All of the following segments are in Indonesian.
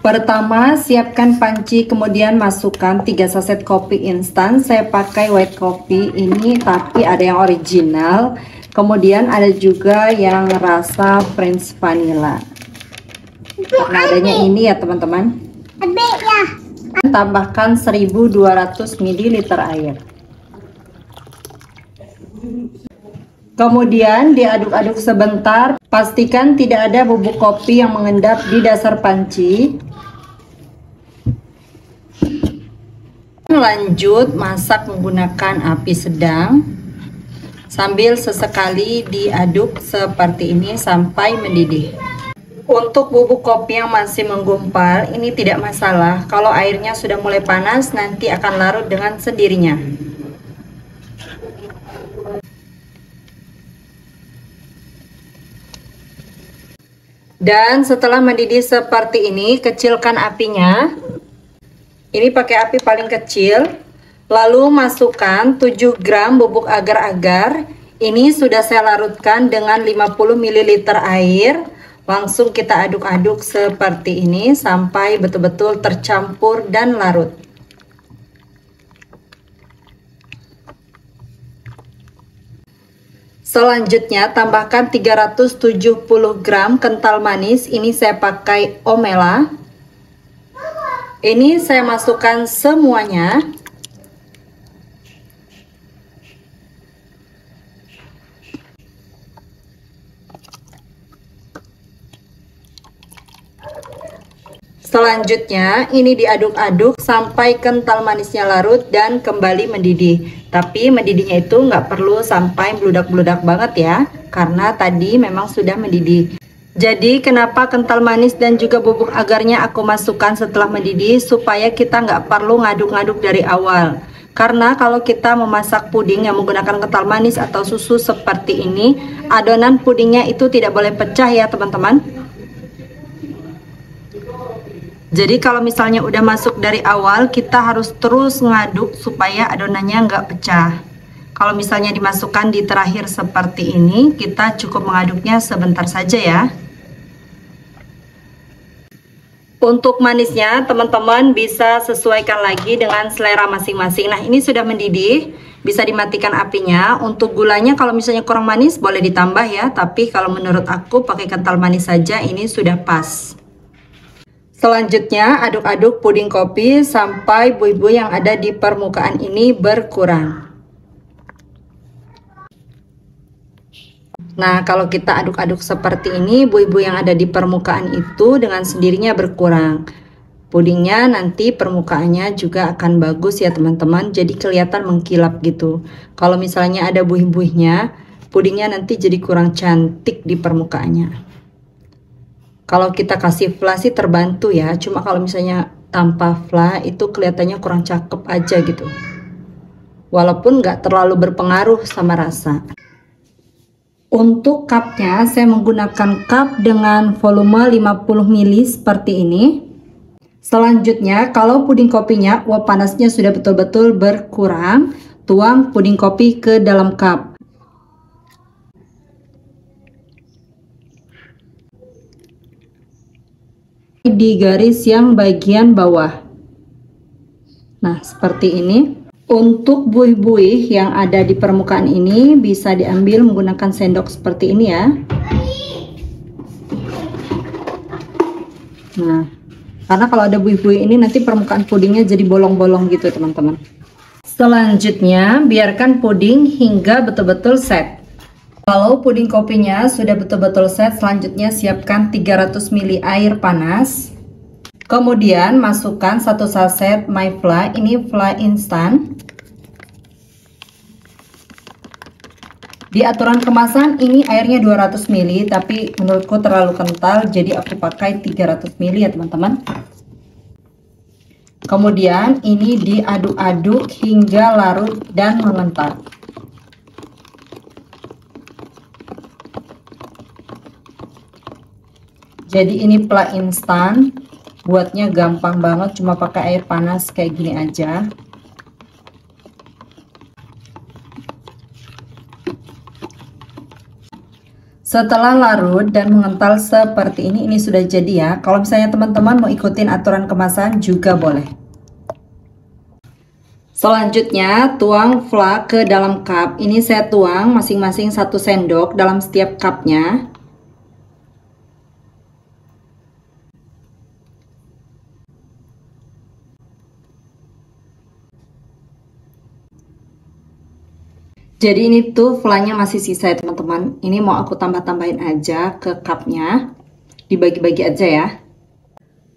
Pertama, siapkan panci, kemudian masukkan 3 saset kopi instan. Saya pakai white coffee ini, tapi ada yang original. Kemudian ada juga yang rasa French vanilla. Karena adanya ini ya teman-teman. Tambahkan 1200 ml air. Kemudian diaduk-aduk sebentar. Pastikan tidak ada bubuk kopi yang mengendap di dasar panci. Lanjut masak menggunakan api sedang sambil sesekali diaduk seperti ini sampai mendidih. Untuk bubuk kopi yang masih menggumpal ini tidak masalah, kalau airnya sudah mulai panas nanti akan larut dengan sendirinya. Dan setelah mendidih seperti ini, kecilkan apinya. Ini pakai api paling kecil. Lalu masukkan 7 gram bubuk agar-agar. Ini sudah saya larutkan dengan 50 ml air. Langsung kita aduk-aduk seperti ini sampai betul-betul tercampur dan larut. Selanjutnya tambahkan 370 gram kental manis. Ini saya pakai Omela. Ini saya masukkan semuanya. Selanjutnya ini diaduk-aduk sampai kental manisnya larut dan kembali mendidih. Tapi mendidihnya itu nggak perlu sampai bludak-bludak banget ya, karena tadi memang sudah mendidih. Jadi kenapa kental manis dan juga bubuk agarnya aku masukkan setelah mendidih, supaya kita nggak perlu ngaduk-ngaduk dari awal. Karena kalau kita memasak puding yang menggunakan kental manis atau susu seperti ini, adonan pudingnya itu tidak boleh pecah ya teman-teman. Jadi kalau misalnya udah masuk dari awal, kita harus terus ngaduk supaya adonannya nggak pecah. Kalau misalnya dimasukkan di terakhir seperti ini, kita cukup mengaduknya sebentar saja ya. Untuk manisnya teman-teman bisa sesuaikan lagi dengan selera masing-masing. Nah ini sudah mendidih, bisa dimatikan apinya. Untuk gulanya kalau misalnya kurang manis boleh ditambah ya, tapi kalau menurut aku pakai kental manis saja ini sudah pas. Selanjutnya aduk-aduk puding kopi sampai buih-buih yang ada di permukaan ini berkurang. Nah kalau kita aduk-aduk seperti ini, buih-buih yang ada di permukaan itu dengan sendirinya berkurang. Pudingnya nanti permukaannya juga akan bagus ya teman-teman, jadi kelihatan mengkilap gitu. Kalau misalnya ada buih-buihnya, pudingnya nanti jadi kurang cantik di permukaannya. Kalau kita kasih fla sih terbantu ya, cuma kalau misalnya tanpa fla itu kelihatannya kurang cakep aja gitu. Walaupun nggak terlalu berpengaruh sama rasa. Untuk cupnya saya menggunakan cup dengan volume 50 ml seperti ini. Selanjutnya kalau puding kopinya uap panasnya sudah betul-betul berkurang, tuang puding kopi ke dalam cup. Di garis yang bagian bawah. Nah seperti ini. Untuk buih-buih yang ada di permukaan ini bisa diambil menggunakan sendok seperti ini ya. Nah, karena kalau ada buih-buih ini nanti permukaan pudingnya jadi bolong-bolong gitu teman-teman. Selanjutnya biarkan puding hingga betul-betul set. Kalau puding kopinya sudah betul-betul set, selanjutnya siapkan 300 ml air panas. Kemudian masukkan 1 saset myfla, ini fla instan. Di aturan kemasan ini airnya 200 ml, tapi menurutku terlalu kental, jadi aku pakai 300 ml ya teman-teman. Kemudian ini diaduk-aduk hingga larut dan mengental. Jadi ini fla instan. Buatnya gampang banget, cuma pakai air panas kayak gini aja. Setelah larut dan mengental seperti ini sudah jadi ya. Kalau misalnya teman-teman mau ikutin aturan kemasan juga boleh. Selanjutnya tuang fla ke dalam cup. Ini saya tuang masing-masing 1 sendok dalam setiap cupnya. Jadi ini tuh flanya masih sisa ya teman-teman. Ini mau aku tambah-tambahin aja ke cupnya. Dibagi-bagi aja ya.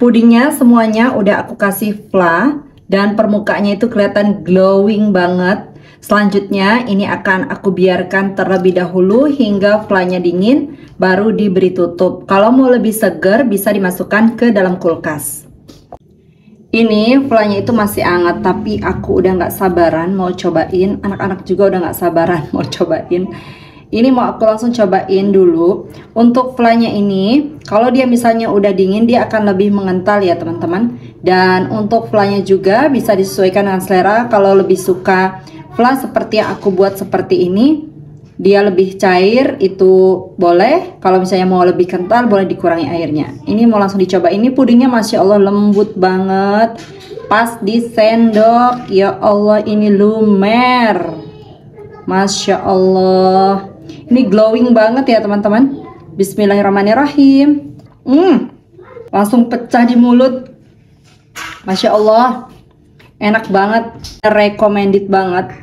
Pudingnya semuanya udah aku kasih fla. Dan permukaannya itu kelihatan glowing banget. Selanjutnya ini akan aku biarkan terlebih dahulu hingga flanya dingin. Baru diberi tutup. Kalau mau lebih segar bisa dimasukkan ke dalam kulkas. Ini flanya itu masih hangat, tapi aku udah nggak sabaran mau cobain. Anak-anak juga udah nggak sabaran mau cobain. Ini mau aku langsung cobain dulu. Untuk flanya ini, kalau dia misalnya udah dingin, dia akan lebih mengental ya teman-teman. Dan untuk flanya juga bisa disesuaikan dengan selera. Kalau lebih suka fla seperti yang aku buat seperti ini, dia lebih cair, itu boleh. Kalau misalnya mau lebih kental, boleh dikurangi airnya. Ini mau langsung dicoba. Ini pudingnya Masya Allah lembut banget. Pas di sendok. Ya Allah, ini lumer. Masya Allah. Ini glowing banget ya teman-teman. Bismillahirrahmanirrahim. Langsung pecah di mulut. Masya Allah. Enak banget. Recommended banget.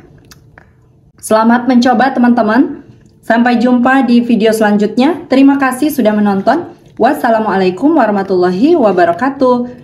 Selamat mencoba teman-teman. Sampai jumpa di video selanjutnya. Terima kasih sudah menonton. Wassalamualaikum warahmatullahi wabarakatuh.